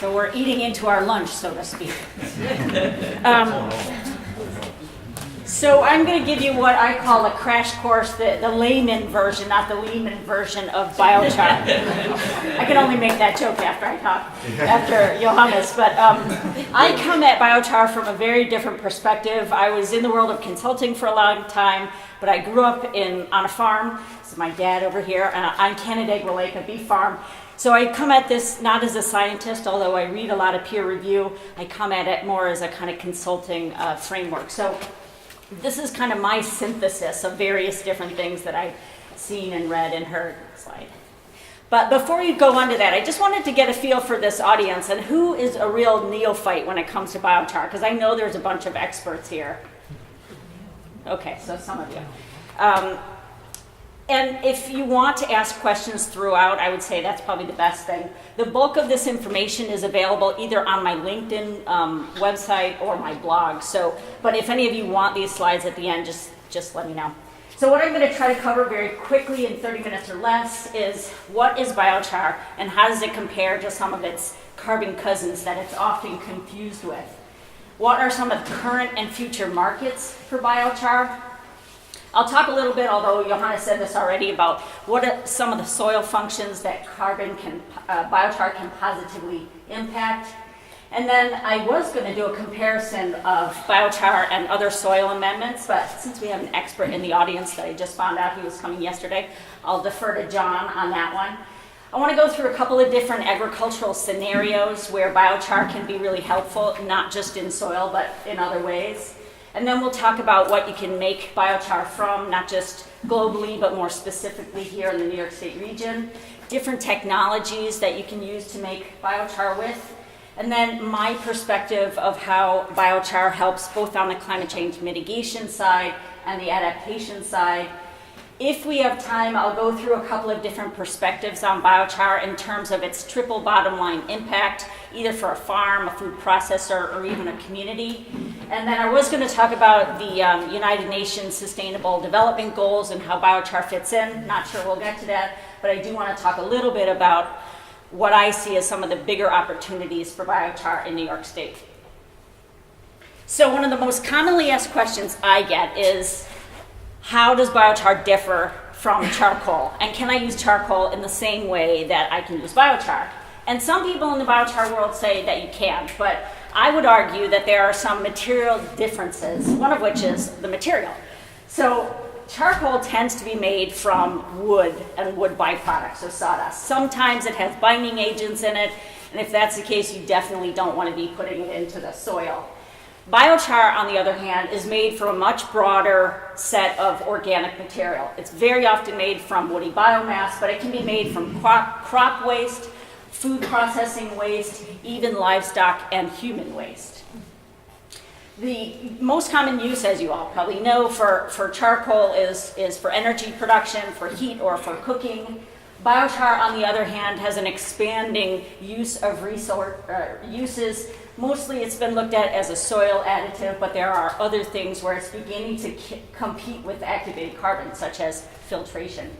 So we're eating into our lunch, so to speak. So I'm going to give you what I call a crash course, the layman version, not the Lehman version of biochar. I can only make that joke after I talk, after Johannes. But I come at biochar from a very different perspective. I was in the world of consulting for a long time, but I grew up on a farm. This is my dad over here on Canandaigua Lake, a beef farm. So I come at this not as a scientist, although I read a lot of peer review. I come at it more as a kind of consulting framework. So this is kind of my synthesis of various different things that I've seen and read and heard. Slide. But before we go on to that, I just wanted to get a feel for this audience and who is a real neophyte when it comes to biochar, because I know there's a bunch of experts here. Okay, so some of you. And if you want to ask questions throughout, I would say that's probably the best thing. The bulk of this information is available either on my LinkedIn website or my blog. But if any of you want these slides at the end, just let me know. So what I'm going to try to cover very quickly in 30 minutes or less is what is biochar and how does it compare to some of its carbon cousins that it's often confused with. What are some of the current and future markets for biochar? I'll talk a little bit, although Johannes said this already, about what are some of the soil functions that biochar can positively impact. And then I was going to do a comparison of biochar and other soil amendments, but since we have an expert in the audience that I just found out he was coming yesterday, I'll defer to John on that one. I want to go through a couple of different agricultural scenarios where biochar can be really helpful, not just in soil, but in other ways. And then we'll talk about what you can make biochar from, not just globally, but more specifically here in the New York State region. Different technologies that you can use to make biochar with. And then my perspective of how biochar helps both on the climate change mitigation side and the adaptation side. If we have time, I'll go through a couple of different perspectives on biochar in terms of its triple bottom line impact, either for a farm, a food processor, or even a community. And then I was going to talk about the United Nations Sustainable Development Goals and how biochar fits in. Not sure we'll get to that, but I do want to talk a little bit about what I see as some of the bigger opportunities for biochar in New York State. So one of the most commonly asked questions I get is, how does biochar differ from charcoal? And can I use charcoal in the same way that I can use biochar? And some people in the biochar world say that you can, but I would argue that there are some material differences, one of which is the material. So charcoal tends to be made from wood and wood byproducts, so sawdust. Sometimes it has binding agents in it, and if that's the case, you definitely don't want to be putting it into the soil. Biochar, on the other hand, is made from a much broader set of organic material. It's very often made from woody biomass, but it can be made from crop waste, food processing waste, even livestock and human waste. The most common use, as you all probably know, for charcoal is for energy production, for heat, or for cooking. Biochar, on the other hand, has an expanding use of uses. Mostly it's been looked at as a soil additive, but there are other things where it's beginning to compete with activated carbon, such as filtration.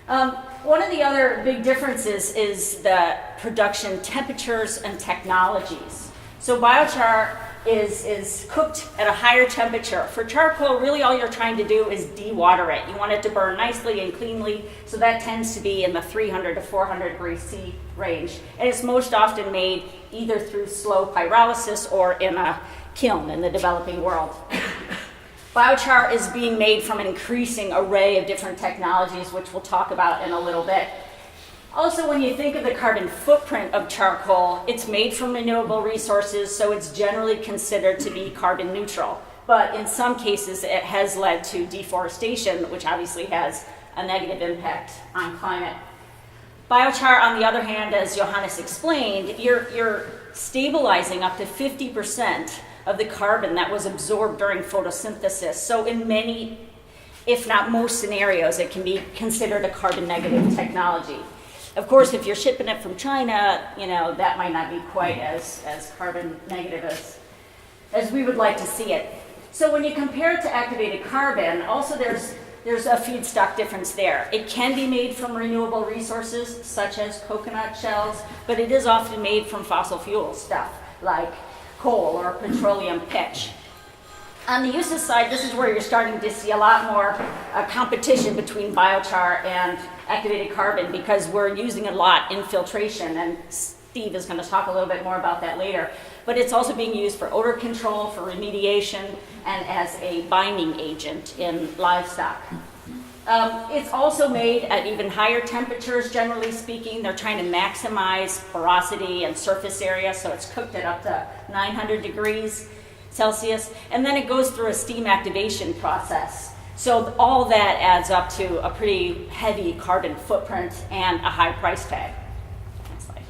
One of the other big differences is the production temperatures and technologies. So biochar is cooked at a higher temperature. For charcoal, really all you're trying to do is dewater it. You want it to burn nicely and cleanly, so that tends to be in the 300 to 400 degrees C range. And it's most often made either through slow pyrolysis or in a kiln in the developing world. Biochar is being made from an increasing array of different technologies, which we'll talk about in a little bit. Also, when you think of the carbon footprint of charcoal, it's made from renewable resources, so it's generally considered to be carbon neutral. But in some cases, it has led to deforestation, which obviously has a negative impact on climate. Biochar, on the other hand, as Johannes explained, you're stabilizing up to 50% of the carbon that was absorbed during photosynthesis. So in many, if not most scenarios, it can be considered a carbon negative technology. Of course, if you're shipping it from China, that might not be quite as carbon negative as we would like to see it. So when you compare it to activated carbon, also there's there's a feedstock difference there. It can be made from renewable resources, such as coconut shells, but it is often made from fossil fuel stuff, like coal or petroleum pitch. On the uses side, this is where you're starting to see a lot more competition between biochar and activated carbon, because we're using a lot in filtration, and Steve is going to talk a little bit more about that later. But it's also being used for odor control, for remediation, and as a binding agent in livestock. It's also made at even higher temperatures, generally speaking. They're trying to maximize porosity and surface area, so it's cooked at up to 900 degrees Celsius, and then it goes through a steam activation process. So all that adds up to a pretty heavy carbon footprint and a high price tag. Next slide.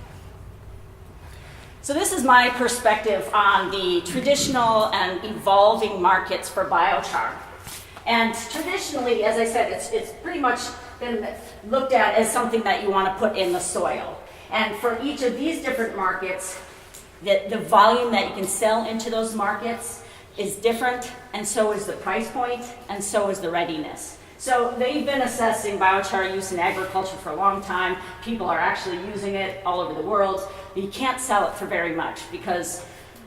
So this is my perspective on the traditional and evolving markets for biochar. And traditionally, as I said, it's pretty much been looked at as something that you want to put in the soil. And for each of these different markets, the volume that you can sell into those markets is different, and so is the price point, and so is the readiness. So they've been assessing biochar use in agriculture for a long time. People are actually using it all over the world, but you can't sell it for very much because,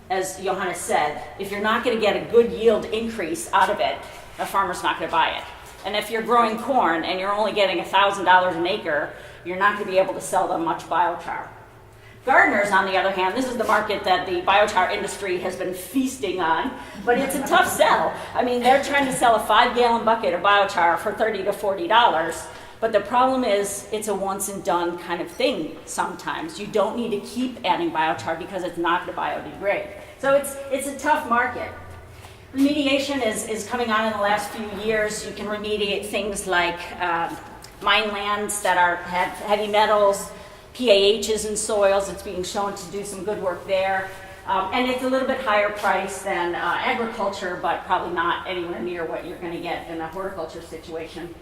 as Johannes said, if you're not going to get a good yield increase out of it, a farmer's not going to buy it. And if you're growing corn and you're only getting $1,000 an acre, you're not going to be able to sell them much biochar. Gardeners, on the other hand, this is the market that the biochar industry has been feasting on, but it's a tough sell. I mean, they're trying to sell a 5-gallon bucket of biochar for $30 to $40, but the problem is it's a once and done kind of thing sometimes. You don't need to keep adding biochar because it's not going to biodegrade. So it's a tough market. Remediation is coming on in the last few years. You can remediate things like mine lands that have heavy metals, PAHs in soils. It's being shown to do some good work there. And it's a little bit higher price than agriculture, but probably not anywhere near what you're going to get in a horticulture situation.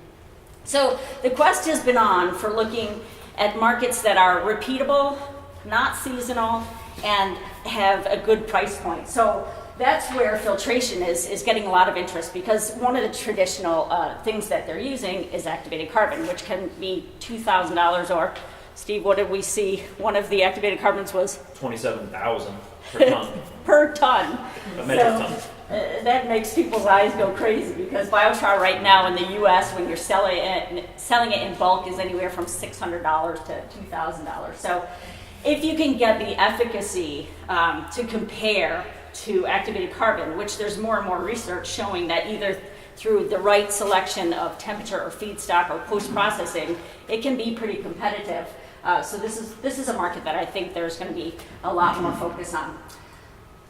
So the quest has been on for looking at markets that are repeatable, not seasonal, and have a good price point. So that's where filtration is getting a lot of interest, because one of the traditional things that they're using is activated carbon, which can be $2,000 or, Steve, what did we see? One of the activated carbons was? 27,000 per ton. Per ton. A metric ton. That makes people's eyes go crazy, because biochar right now in the U.S., when you're selling it in bulk, is anywhere from $600 to $2,000. So if you can get the efficacy to compare to activated carbon, which there's more and more research showing that either through the right selection of temperature or feedstock or post-processing, it can be pretty competitive. So this is a market that I think there's going to be a lot more focus on.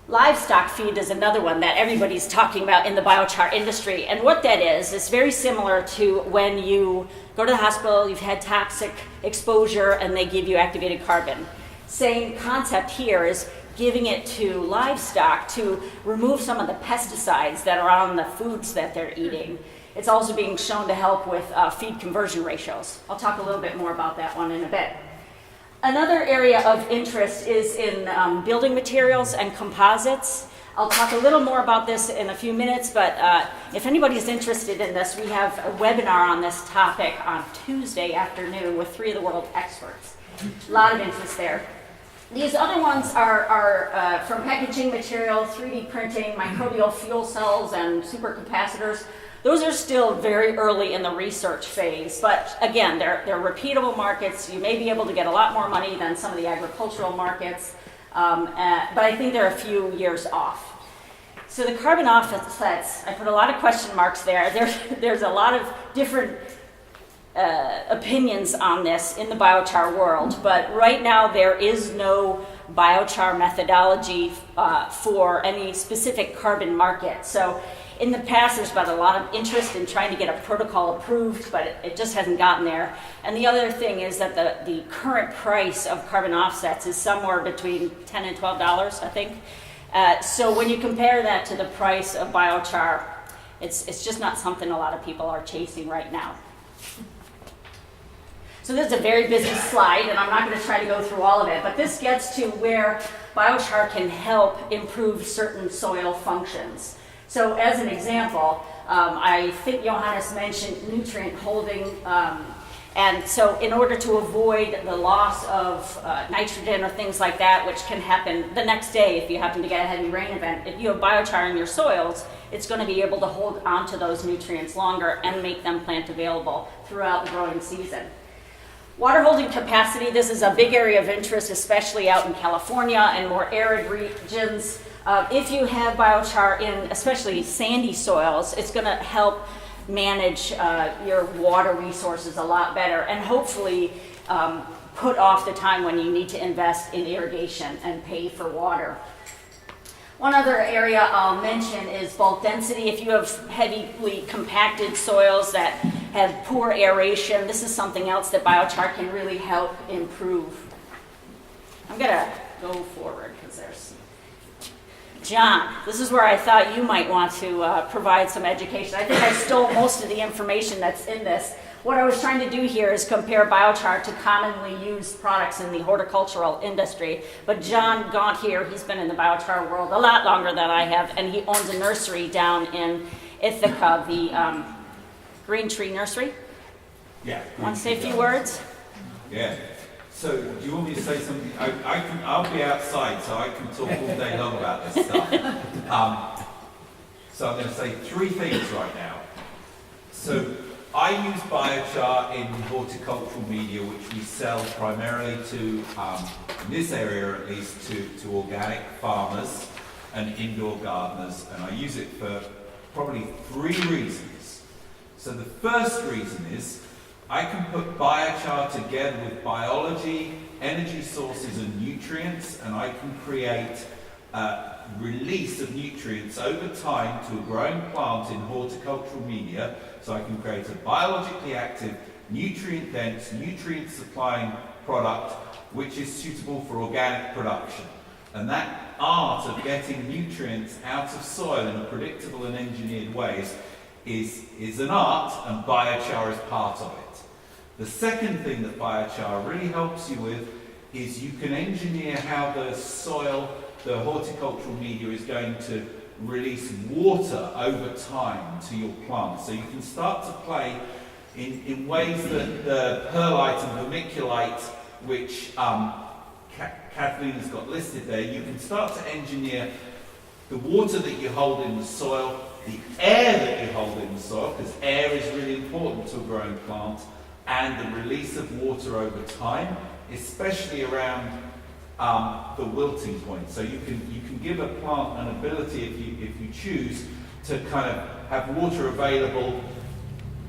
Livestock feed is another one that everybody's talking about in the biochar industry. And what that is very similar to when you go to the hospital, you've had toxic exposure, and they give you activated carbon. Same concept here is giving it to livestock to remove some of the pesticides that are on the foods that they're eating. It's also being shown to help with feed conversion ratios. I'll talk a little bit more about that one in a bit. Another area of interest is in building materials and composites. I'll talk a little more about this in a few minutes, but if anybody's interested in this, we have a webinar on this topic on Tuesday afternoon with 3 of the world experts. A lot of interest there. These other ones are from packaging material, 3D printing, microbial fuel cells, and supercapacitors. Those are still very early in the research phase, but again, they're repeatable markets. You may be able to get a lot more money than some of the agricultural markets, but I think they're a few years off. So the carbon offsets, I put a lot of question marks there. There's a lot of different opinions on this in the biochar world, but right now there is no biochar methodology for any specific carbon market. So in the past, there's been a lot of interest in trying to get a protocol approved, but it just hasn't gotten there. And the other thing is that the current price of carbon offsets is somewhere between $10 and $12, I think. So when you compare that to the price of biochar, it's just not something a lot of people are chasing right now. So this is a very busy slide, and I'm not going to try to go through all of it, but this gets to where biochar can help improve certain soil functions. So as an example, I think Johannes mentioned nutrient holding. And so in order to avoid the loss of nitrogen or things like that, which can happen the next day if you happen to get a heavy rain event, if you have biochar in your soils, it's going to be able to hold onto those nutrients longer and make them plant available throughout the growing season. Water holding capacity, this is a big area of interest, especially out in California and more arid regions. If you have biochar in especially sandy soils, it's going to help manage your water resources a lot better and hopefully put off the time when you need to invest in irrigation and pay for water. One other area I'll mention is bulk density. If you have heavily compacted soils that have poor aeration, this is something else that biochar can really help improve. I'm gonna go forward because there's John. This is where I thought you might want to provide some education. I think I stole most of the information that's in this. What I was trying to do here is compare biochar to commonly used products in the horticultural industry. But John Gaunt here, he's been in the biochar world a lot longer than I have, and he owns a nursery down in Ithaca, the Green Tree Nursery. Yeah. Want to say a few words? Yeah. So, do you want me to say something? I'll be outside, so I can talk all day long about this stuff. So I'm going to say three things right now. So, I use biochar in horticultural media, which we sell primarily to, in this area at least, to organic farmers and indoor gardeners, and I use it for probably three reasons. So the first reason is I can put biochar together with biology, energy sources and nutrients, and I can create release of nutrients over time to a growing plant in horticultural media. So I can create a biologically active, nutrient-dense, nutrient-supplying product which is suitable for organic production. And that art of getting nutrients out of soil in a predictable and engineered ways is an art, and biochar is part of it. The second thing that biochar really helps you with is you can engineer how the soil, the horticultural media is going to release water over time to your plant. So you can start to play in ways that the perlite and vermiculite, which Kathleen has got listed there, you can start to engineer the water that you hold in the soil, the air that you hold in the soil, because air is really important to a growing plant, and the release of water over time, especially around the wilting point. So you can give a plant an ability, if you choose, to kind of have water available,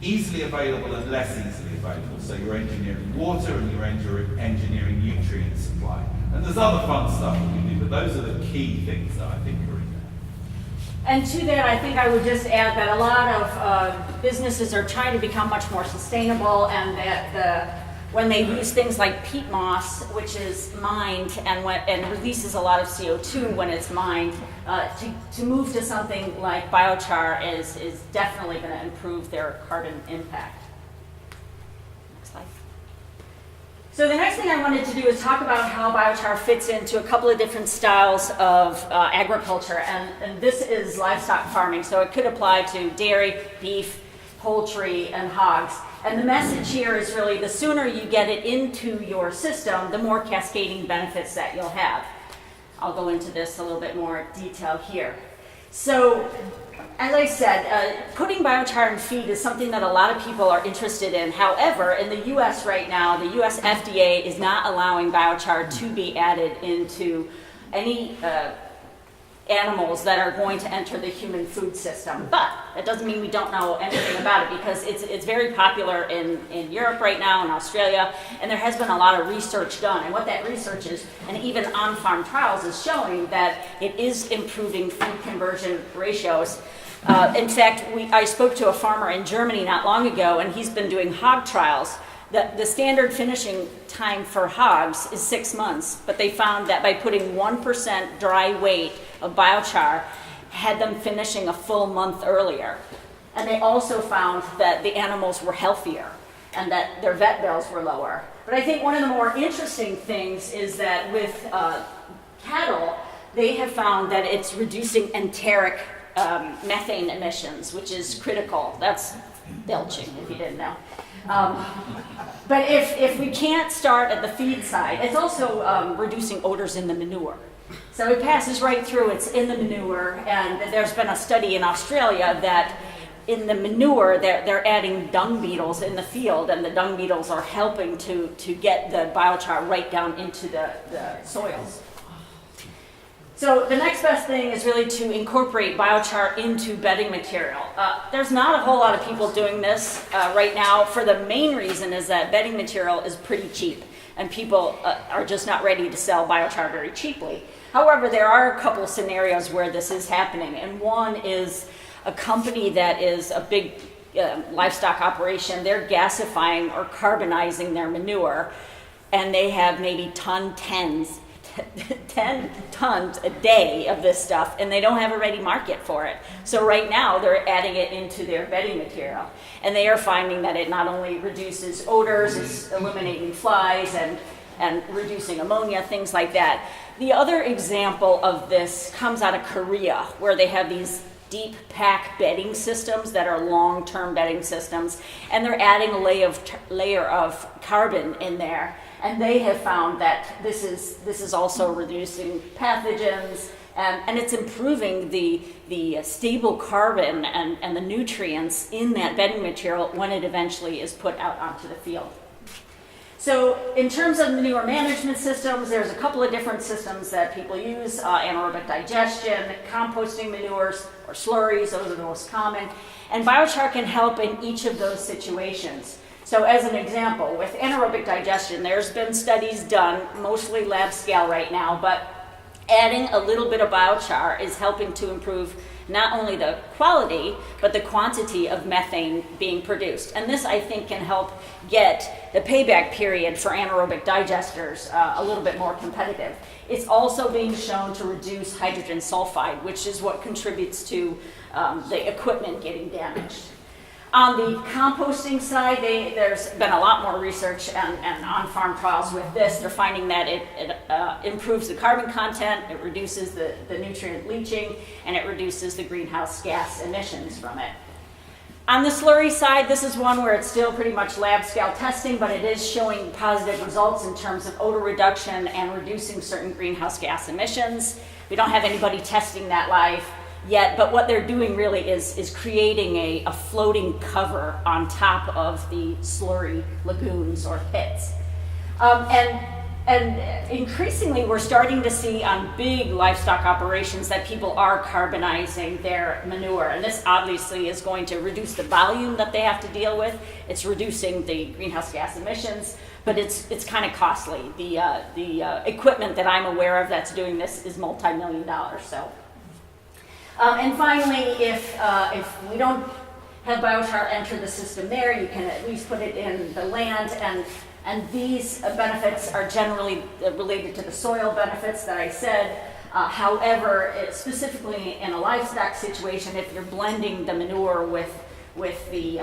easily available and less easily available. So you're engineering water and you're engineering nutrient supply. And there's other fun stuff that we do, but those are the key things that I think are in there. And to that, I think I would just add that a lot of businesses are trying to become much more sustainable, and that when they use things like peat moss, which is mined and releases a lot of CO2 when it's mined, to move to something like biochar is definitely going to improve their carbon impact. Next slide. So the next thing I wanted to do is talk about how biochar fits into a couple of different styles of agriculture, and this is livestock farming, so it could apply to dairy, beef, poultry, and hogs. And the message here is really the sooner you get it into your system, the more cascading benefits that you'll have. I'll go into this a little bit more detail here. So, as I said, putting biochar in feed is something that a lot of people are interested in. However, in the US right now, the US FDA is not allowing biochar to be added into any animals that are going to enter the human food system. But that doesn't mean we don't know anything about it, because it's very popular in Europe right now, in Australia, and there has been a lot of research done. And what that research is, and even on-farm trials, is showing that it is improving food conversion ratios. In fact, I spoke to a farmer in Germany not long ago, and he's been doing hog trials. The standard finishing time for hogs is 6 months, but they found that by putting 1% dry weight of biochar had them finishing a full month earlier. And they also found that the animals were healthier and that their vet bills were lower. But I think one of the more interesting things is that with cattle, they have found that it's reducing enteric methane emissions, which is critical. That's belching, if you didn't know. But if we can't start at the feed side, it's also reducing odors in the manure. So it passes right through, it's in the manure, and there's been a study in Australia that in the manure, they're adding dung beetles in the field, and the dung beetles are helping to get the biochar right down into the soils. So the next best thing is really to incorporate biochar into bedding material. There's not a whole lot of people doing this right now, for the main reason is that bedding material is pretty cheap, and people are just not ready to sell biochar very cheaply. However, there are a couple scenarios where this is happening, and one is a company that is a big livestock operation. They're gasifying or carbonizing their manure, and they have maybe 10 tons a day of this stuff, and they don't have a ready market for it. So right now they're adding it into their bedding material, and they are finding that it not only reduces odors, it's eliminating flies and reducing ammonia, things like that. The other example of this comes out of Korea, where they have these deep pack bedding systems that are long-term bedding systems, and they're adding a layer of carbon in there, and they have found that this is also reducing pathogens, and it's improving the stable carbon and the nutrients in that bedding material when it eventually is put out onto the field. So in terms of manure management systems, there's a couple of different systems that people use, anaerobic digestion, composting manures, or slurries, those are the most common. And biochar can help in each of those situations. So as an example, with anaerobic digestion, there's been studies done, mostly lab scale right now, but adding a little bit of biochar is helping to improve not only the quality, but the quantity of methane being produced. And this, I think, can help get the payback period for anaerobic digesters a little bit more competitive. It's also being shown to reduce hydrogen sulfide, which is what contributes to the equipment getting damaged. On the composting side, there's been a lot more research and on-farm trials with this. They're finding that it improves the carbon content, it reduces the nutrient leaching, and it reduces the greenhouse gas emissions from it. On the slurry side, this is one where it's still pretty much lab scale testing, but it is showing positive results in terms of odor reduction and reducing certain greenhouse gas emissions. We don't have anybody testing that live yet, but what they're doing really is creating a floating cover on top of the slurry lagoons or pits. And increasingly we're starting to see on big livestock operations that people are carbonizing their manure, and this obviously is going to reduce the volume that they have to deal with. It's reducing the greenhouse gas emissions, but it's kind of costly. The equipment that I'm aware of that's doing this is multi-million dollars. So. And finally, if we don't have biochar enter the system there, you can at least put it in the land, and these benefits are generally related to the soil benefits that I said. However, specifically in a livestock situation, if you're blending the manure with the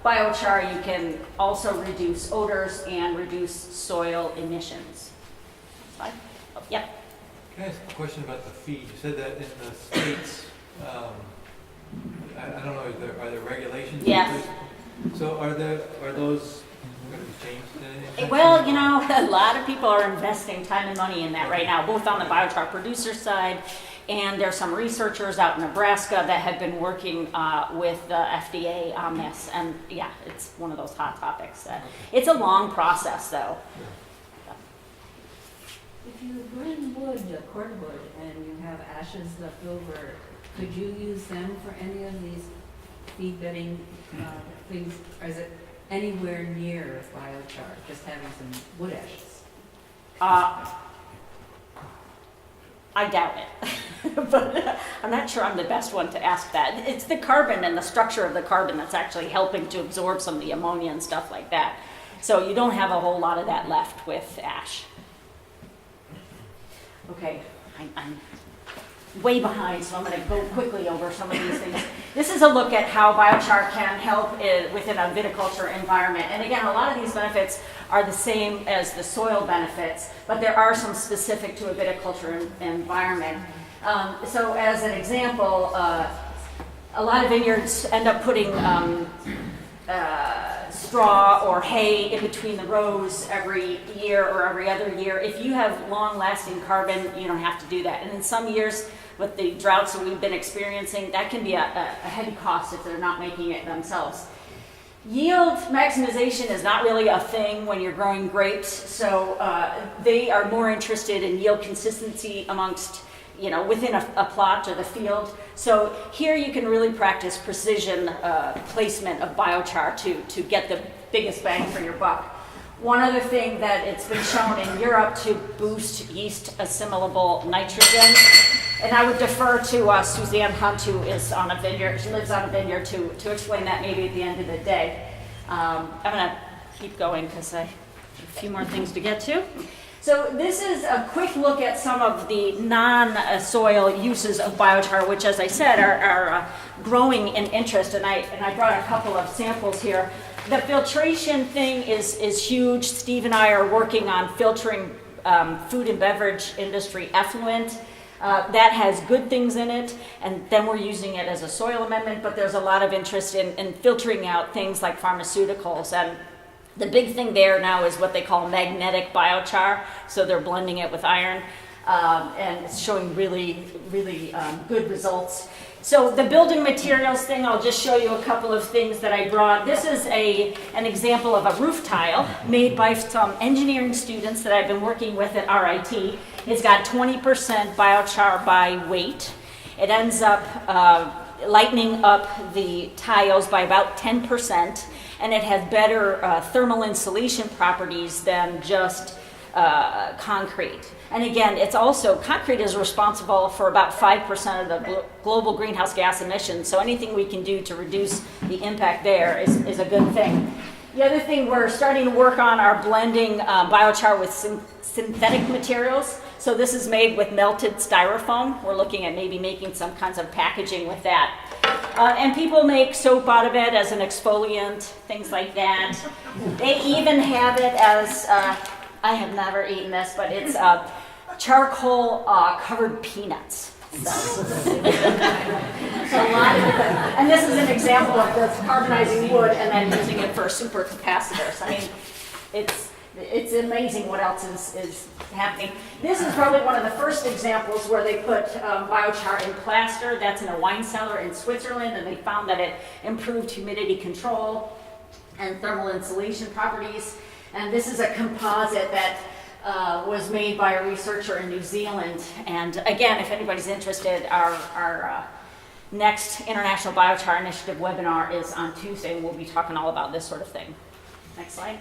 biochar, you can also reduce odors and reduce soil emissions. Slide. Oh, yep. Can I ask a question about the feed? You said that in the States, I don't know, are there regulations? Yes. So are those going to be changed? Well, you know, a lot of people are investing time and money in that right now, both on the biochar producer side, and there's some researchers out in Nebraska that have been working with the FDA on this, and yeah, it's one of those hot topics. It's a long process, though. If you burn wood, cordwood, and you have ashes left over, could you use them for any of these feed bedding things? Or is it anywhere near biochar, just having some wood ashes? I doubt it, but I'm not sure I'm the best one to ask that. It's the carbon and the structure of the carbon that's actually helping to absorb some of the ammonia and stuff like that. So you don't have a whole lot of that left with ash. Okay, I'm way behind, so I'm going to go quickly over some of these things. This is a look at how biochar can help within a viticulture environment. And again, a lot of these benefits are the same as the soil benefits, but there are some specific to a viticulture environment. So as an example, a lot of vineyards end up putting straw or hay in between the rows every year or every other year. If you have long-lasting carbon, you don't have to do that. And in some years, with the droughts that we've been experiencing, that can be a heavy cost if they're not making it themselves. Yield maximization is not really a thing when you're growing grapes, so they are more interested in yield consistency amongst, within a plot or the field. So here you can really practice precision placement of biochar to get the biggest bang for your buck. One other thing that it's been shown in Europe to boost yeast assimilable nitrogen, and I would defer to Suzanne Hunt, who is on a vineyard, she lives on a vineyard, to explain that maybe at the end of the day. I'm gonna keep going because I have a few more things to get to. So this is a quick look at some of the non-soil uses of biochar, which, as I said, are growing in interest, and I brought a couple of samples here. The filtration thing is huge. Steve and I are working on filtering food and beverage industry effluent. That has good things in it, and then we're using it as a soil amendment, but there's a lot of interest in filtering out things like pharmaceuticals. And the big thing there now is what they call magnetic biochar, so they're blending it with iron, and it's showing really, really good results. So the building materials thing, I'll just show you a couple of things that I brought. This is an example of a roof tile made by some engineering students that I've been working with at RIT. It's got 20% biochar by weight. It ends up lightening up the tiles by about 10%, and it has better thermal insulation properties than just concrete. And again, it's also, concrete is responsible for about 5% of the global greenhouse gas emissions, so anything we can do to reduce the impact there is a good thing. The other thing we're starting to work on are blending biochar with synthetic materials. So this is made with melted styrofoam. We're looking at maybe making some kinds of packaging with that. And people make soap out of it as an exfoliant, things like that. They even have it as, I have never eaten this, but it's charcoal covered peanuts. So a lot of it, and this is an example of this carbonizing wood and then using it for supercapacitors. I mean, it's amazing what else is happening. This is probably one of the first examples where they put biochar in plaster. That's in a wine cellar in Switzerland, and they found that it improved humidity control and thermal insulation properties. And this is a composite that was made by a researcher in New Zealand. And again, if anybody's interested, our next International Biochar Initiative webinar is on Tuesday, and we'll be talking all about this sort of thing. Next slide.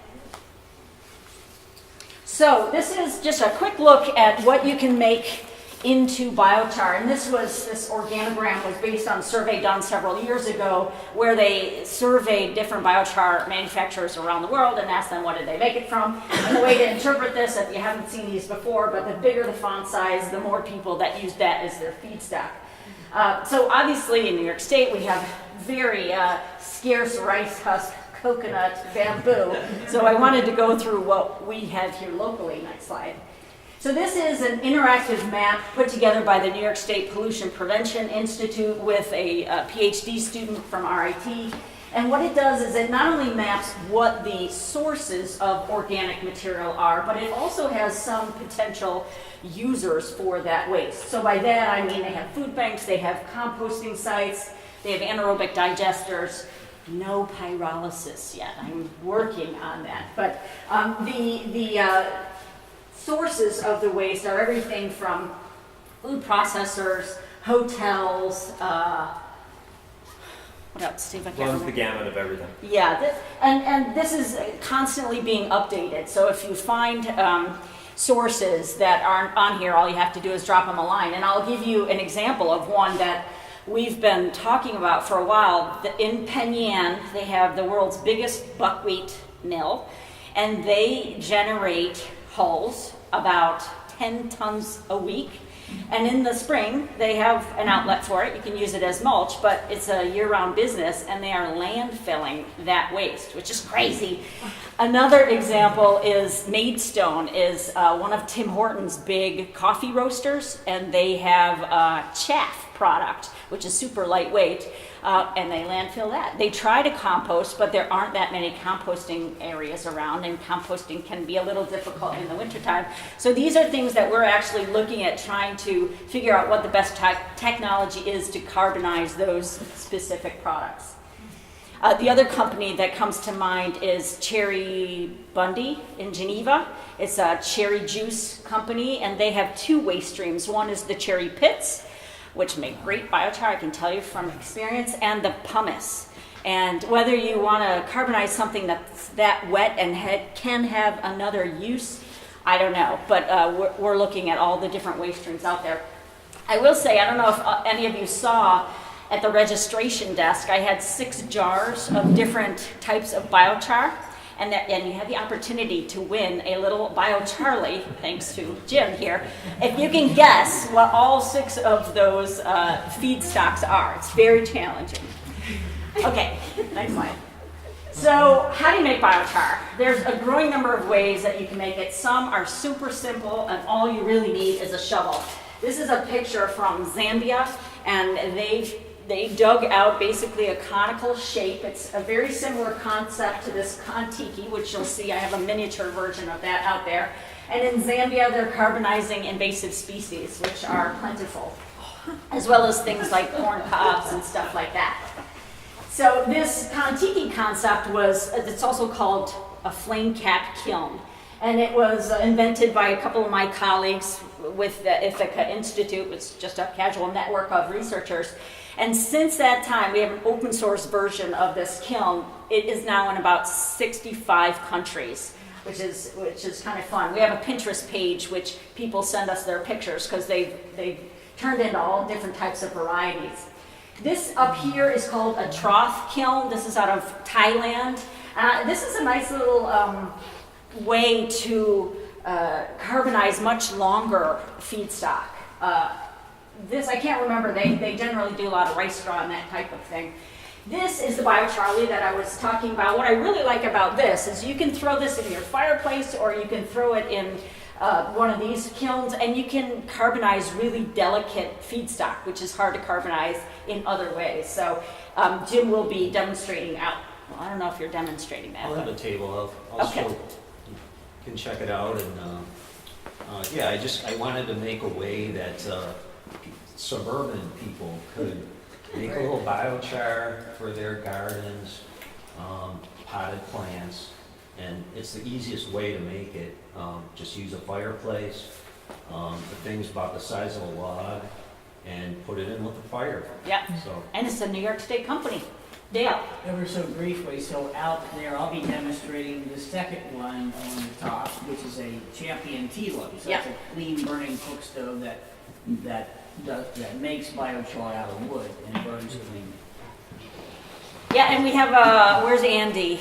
So this is just a quick look at what you can make into biochar, and this organogram was based on a survey done several years ago where they surveyed different biochar manufacturers around the world and asked them what did they make it from. And the way to interpret this, if you haven't seen these before, but the bigger the font size, the more people that use that as their feedstock. So obviously in New York State we have very scarce rice husk, coconut, bamboo, so I wanted to go through what we have here locally. Next slide. So this is an interactive map put together by the New York State Pollution Prevention Institute with a PhD student from RIT. And what it does is it not only maps what the sources of organic material are, but it also has some potential users for that waste. So by that I mean they have food banks, they have composting sites, they have anaerobic digesters. No pyrolysis yet. I'm working on that. But the sources of the waste are everything from food processors, hotels, what else, Steve? I can't Runs the remember. gamut of everything. Yeah, and this is constantly being updated. So if you find sources that aren't on here, all you have to do is drop them a line. And I'll give you an example of one that we've been talking about for a while. In Penyan, they have the world's biggest buckwheat mill, and they generate hulls about 10 tons a week. And in the spring, they have an outlet for it. You can use it as mulch, but it's a year-round business, and they are landfilling that waste, which is crazy. Another example is Maidstone, is one of Tim Hortons' big coffee roasters, and they have a chaff product, which is super lightweight, and they landfill that. They try to compost, but there aren't that many composting areas around, and composting can be a little difficult in the wintertime. So these are things that we're actually looking at, trying to figure out what the best technology is to carbonize those specific products. The other company that comes to mind is Cherry Bundy in Geneva. It's a cherry juice company, and they have two waste streams. One is the cherry pits, which make great biochar, I can tell you from experience, and the pumice. And whether you want to carbonize something that's that wet and can have another use, I don't know. But we're looking at all the different waste streams out there. I will say, I don't know if any of you saw, at the registration desk, I had 6 jars of different types of biochar, and you had the opportunity to win a little Biocharlie, thanks to Jim here. If you can guess what all 6 of those feedstocks are, it's very challenging. Okay, next slide. So, how do you make biochar? There's a growing number of ways that you can make it. Some are super simple, and all you really need is a shovel. This is a picture from Zambia, and they dug out basically a conical shape. It's a very similar concept to this kontiki, which you'll see. I have a miniature version of that out there. And in Zambia, they're carbonizing invasive species, which are plentiful, as well as things like corn cobs and stuff like that. So this kontiki concept it's also called a flame cap kiln. And it was invented by a couple of my colleagues with the Ithaca Institute. It's just a casual network of researchers. And since that time, we have an open source version of this kiln. It is now in about 65 countries, which is kind of fun. We have a Pinterest page which people send us their pictures because they've turned into all different types of varieties. This up here is called a trough kiln. This is out of Thailand. This is a nice little way to carbonize much longer feedstock. This, I can't remember, they generally do a lot of rice straw and that type of thing. This is the Biocharlie that I was talking about. What I really like about this is you can throw this in your fireplace, or you can throw it in one of these kilns, and you can carbonize really delicate feedstock, which is hard to carbonize in other ways. So Jim will be demonstrating out. Well, I don't know if you're demonstrating that. I'll have a table. I'll Okay. show. You can check it out, and yeah, I wanted to make a way that suburban people could make a little biochar for their gardens, potted plants, and it's the easiest way to make it. Just use a fireplace, the thing's about the size of a log, and put it in with the fire. Yep. So And it's a New York State company. Dale. Ever so briefly, so out there, I'll be demonstrating the second one on the top, which is a Champion Tilo. So Yeah. it's a clean burning cook stove that makes biochar out of wood and burns clean. Yeah, and we have, where's Andy?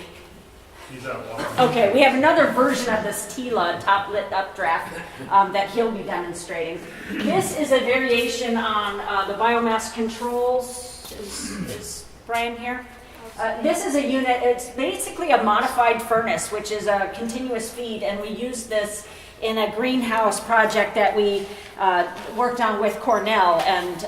He's out walking. Okay, we have another version of this Tila top lit updraft that he'll be demonstrating. This is a variation on the biomass controls. Is Brian here? This is a unit, it's basically a modified furnace, which is a continuous feed, and we use this in a greenhouse project that we worked on with Cornell. And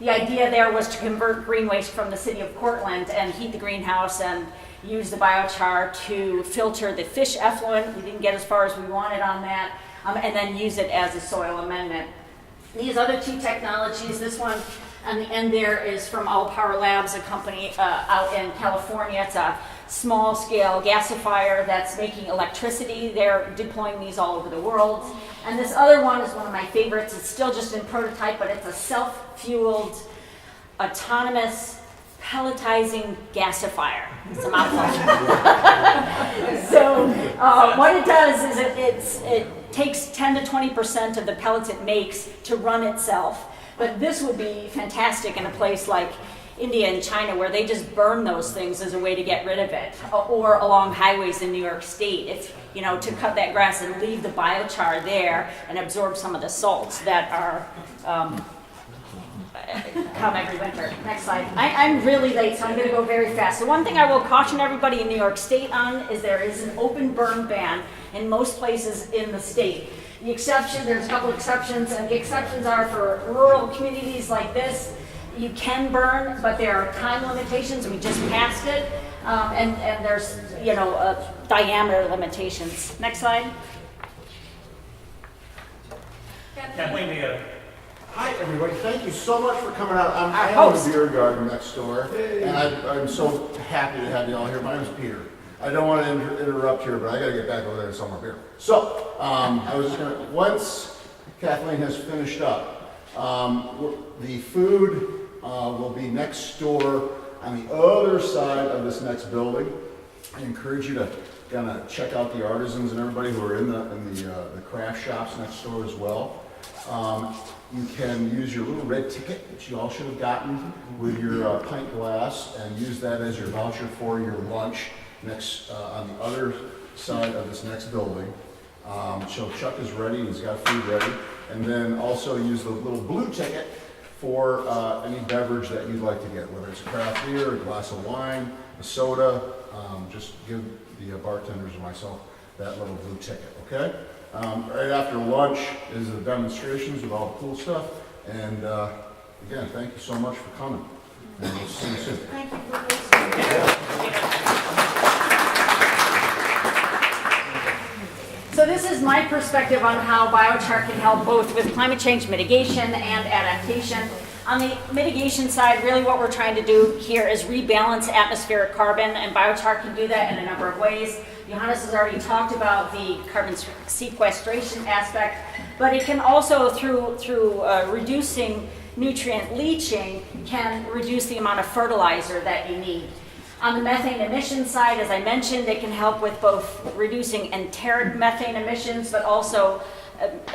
the idea there was to convert green waste from the city of Portland and heat the greenhouse and use the biochar to filter the fish effluent. We didn't get as far as we wanted on that, and then use it as a soil amendment. These other two technologies, this one on the end there is from All Power Labs, a company out in California. It's a small-scale gasifier that's making electricity. They're deploying these all over the world. And this other one is one of my favorites. It's still just in prototype, but it's a self-fueled, autonomous, pelletizing gasifier. It's a mouthful. So what it does is it takes 10 to 20% of the pellets it makes to run itself. But this would be fantastic in a place like India and China, where they just burn those things as a way to get rid of it, or along highways in New York State, if to cut that grass and leave the biochar there and absorb some of the salts that are come every winter. Next slide. I'm really late, so I'm going to go very fast. The one thing I will caution everybody in New York State on is there is an open burn ban in most places in the state. The exception, there's a couple exceptions, and the exceptions are for rural communities like this. You can burn, but there are time limitations. We just passed it, and there's diameter limitations. Next slide. Kathleen, Hi, everybody. Thank you so much for coming out. I Our own a host. beer garden next door, and I'm so happy to have you all here. My name is Peter. I don't want to interrupt here, but I got to get back over there and sell my beer. So, I was just going to, once Kathleen has finished up, the food will be next door on the other side of this next building. I encourage you to kind of check out the artisans and everybody who are in the craft shops next door as well. You can use your little red ticket, which you all should have gotten, with your pint glass, and use that as your voucher for your lunch next on the other side of this next building. So Chuck is ready, he's got food ready. And then also use the little blue ticket for any beverage that you'd like to get, whether it's a craft beer, a glass of wine, a soda. Just give the bartenders and myself that little blue ticket, okay? Right after lunch is the demonstrations with all the cool stuff. And again, thank you so much for coming. And we'll see you soon. Thank you for listening. So this is my perspective on how biochar can help both with climate change mitigation and adaptation. On the mitigation side, really what we're trying to do here is rebalance atmospheric carbon, and biochar can do that in a number of ways. Johannes has already talked about the carbon sequestration aspect, but it can also, through reducing nutrient leaching, can reduce the amount of fertilizer that you need. On the methane emission side, as I mentioned, it can help with both reducing enteric methane emissions, but also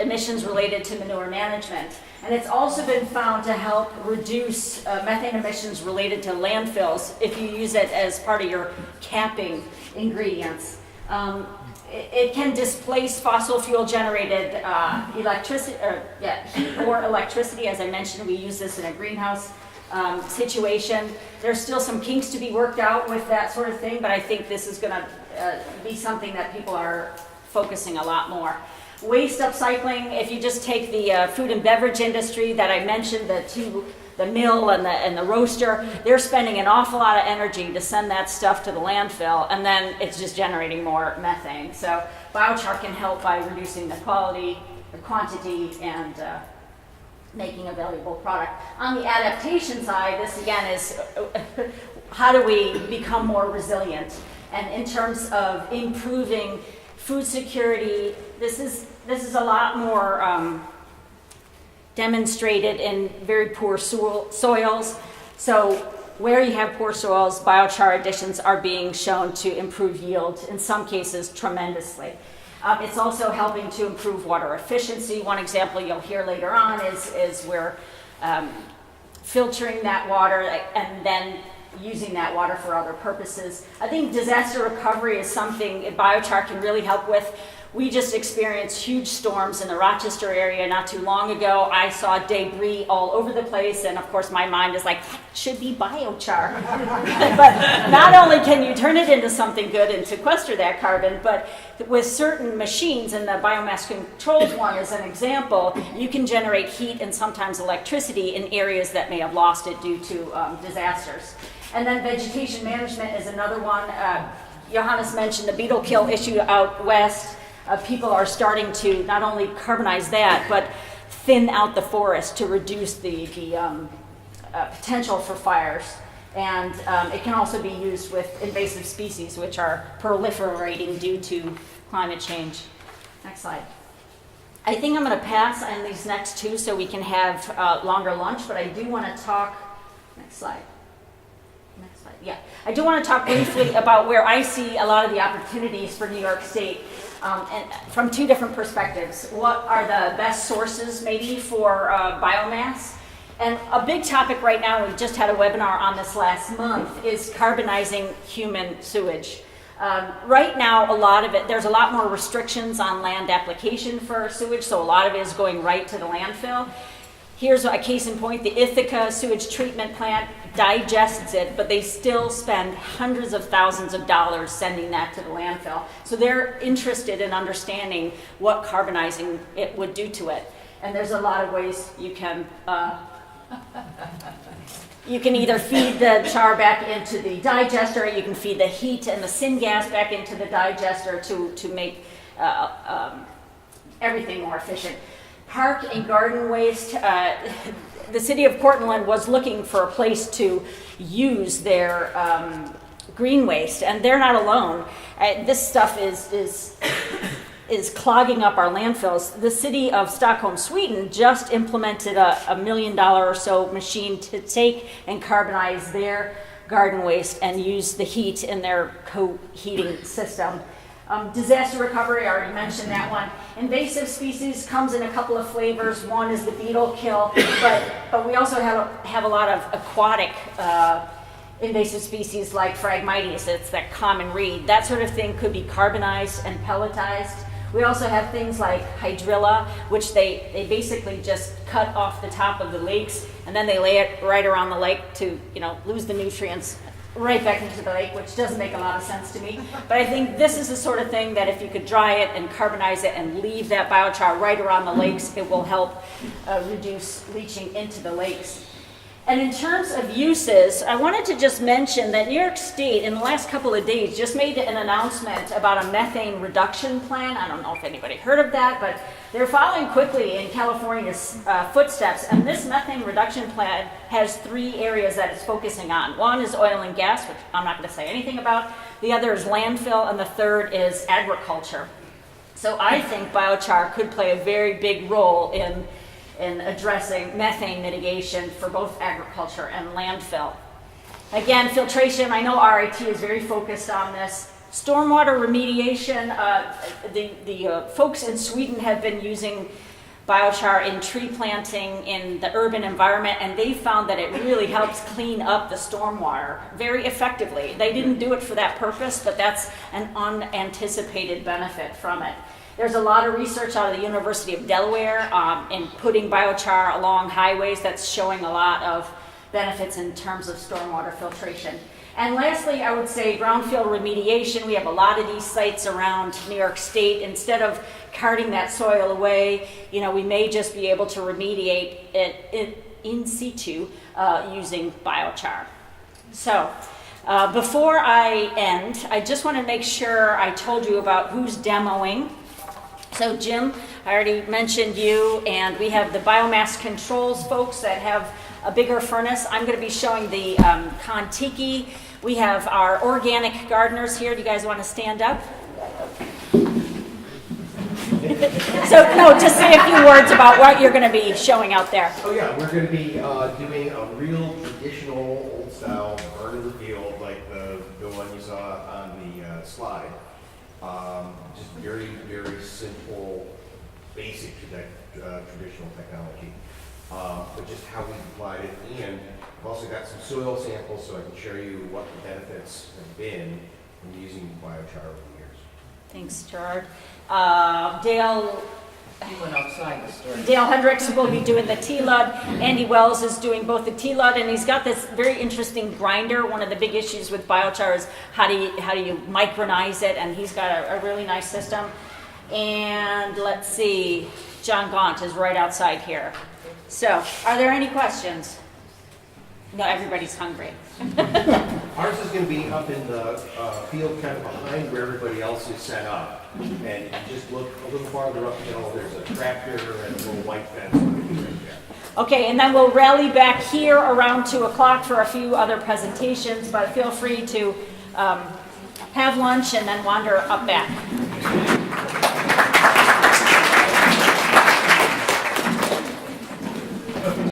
emissions related to manure management. And it's also been found to help reduce methane emissions related to landfills if you use it as part of your capping ingredients. It can displace fossil fuel generated electricity, heat or electricity. As I mentioned, we use this in a greenhouse situation. There's still some kinks to be worked out with that sort of thing, but I think this is going to be something that people are focusing a lot more. Waste upcycling, if you just take the food and beverage industry that I mentioned, the mill and the roaster, they're spending an awful lot of energy to send that stuff to the landfill, and then it's just generating more methane. So biochar can help by reducing the quality, the quantity, and making a valuable product. On the adaptation side, this again is how do we become more resilient? And in terms of improving food security, this is a lot more demonstrated in very poor soils. So where you have poor soils, biochar additions are being shown to improve yield, in some cases tremendously. It's also helping to improve water efficiency. One example you'll hear later on is we're filtering that water and then using that water for other purposes. I think disaster recovery is something biochar can really help with. We just experienced huge storms in the Rochester area not too long ago. I saw debris all over the place, and of course my mind is like, that should be biochar. But not only can you turn it into something good and sequester that carbon, but with certain machines, and the biomass controlled one is an example, you can generate heat and sometimes electricity in areas that may have lost it due to disasters. And then vegetation management is another one. Johannes mentioned the beetle kill issue out west. People are starting to not only carbonize that, but thin out the forest to reduce the potential for fires. And it can also be used with invasive species, which are proliferating due to climate change. Next slide. I think I'm going to pass on these next two so we can have longer lunch, but I do want to talk, next slide. Next slide. Yeah, I do want to talk briefly about where I see a lot of the opportunities for New York State, and from two different perspectives. What are the best sources maybe for biomass? And a big topic right now, we just had a webinar on this last month, is carbonizing human sewage. Right now, a lot of it, there's a lot more restrictions on land application for sewage, so a lot of it is going right to the landfill. Here's a case in point, the Ithaca sewage treatment plant digests it, but they still spend hundreds of thousands of dollars sending that to the landfill. So they're interested in understanding what carbonizing it would do to it. And there's a lot of ways you can either feed the char back into the digester, you can feed the heat and the syngas back into the digester to make everything more efficient. Park and garden waste, the city of Portland was looking for a place to use their green waste, and they're not alone. This stuff is clogging up our landfills. The city of Stockholm, Sweden just implemented a $1 million or so machine to take and carbonize their garden waste and use the heat in their co-heating system. Disaster recovery, I already mentioned that one. Invasive species comes in a couple of flavors. One is the beetle kill, but we also have a lot of aquatic invasive species like Phragmites. It's that common reed. That sort of thing could be carbonized and pelletized. We also have things like hydrilla, which they basically just cut off the top of the lakes, and then they lay it right around the lake to lose the nutrients right back into the lake, which doesn't make a lot of sense to me. But I think this is the sort of thing that if you could dry it and carbonize it and leave that biochar right around the lakes, it will help reduce leaching into the lakes. And in terms of uses, I wanted to just mention that New York State in the last couple of days just made an announcement about a methane reduction plan. I don't know if anybody heard of that, but they're following quickly in California's footsteps. And this methane reduction plan has 3 areas that it's focusing on. One is oil and gas, which I'm not going to say anything about. The other is landfill, and the third is agriculture. So I think biochar could play a very big role in addressing methane mitigation for both agriculture and landfill. Again, filtration, I know RIT is very focused on this. Stormwater remediation, the folks in Sweden have been using biochar in tree planting in the urban environment, and they found that it really helps clean up the stormwater very effectively. They didn't do it for that purpose, but that's an unanticipated benefit from it. There's a lot of research out of the University of Delaware in putting biochar along highways that's showing a lot of benefits in terms of stormwater filtration. And lastly, I would say brownfield remediation. We have a lot of these sites around New York State. Instead of carting that soil away, we may just be able to remediate it in situ using biochar. So before I end, I just want to make sure I told you about who's demoing. So Jim, I already mentioned you, and we have the biomass controls folks that have a bigger furnace. I'm going to be showing the Kontiki. We have our organic gardeners here. Do you guys want to stand up? So no, just say a few words about what you're going to be showing out there. Oh yeah, we're going to be doing a real traditional old style burn in the field like the one you saw on the slide. Just very, very simple, basic traditional technology, but just how we applied it. And I've also got some soil samples so I can show you what the benefits have been from using biochar over the years. Thanks, Gerard. Dale He went outside the story. Dale Hendricks will be doing the T-Lud. Andy Wells is doing both the T-Lud, and he's got this very interesting grinder. One of the big issues with biochar is how do you micronize it, and he's got a really nice system. And let's see, John Gaunt is right outside here. So, are there any questions? No, everybody's hungry. Ours is going to be up in the field kind of behind where everybody else is set up. And if you just look a little farther uphill, there's a tractor and a little white fence right there. Okay, and then we'll rally back here around 2 o'clock for a few other presentations, but feel free to have lunch and then wander up back.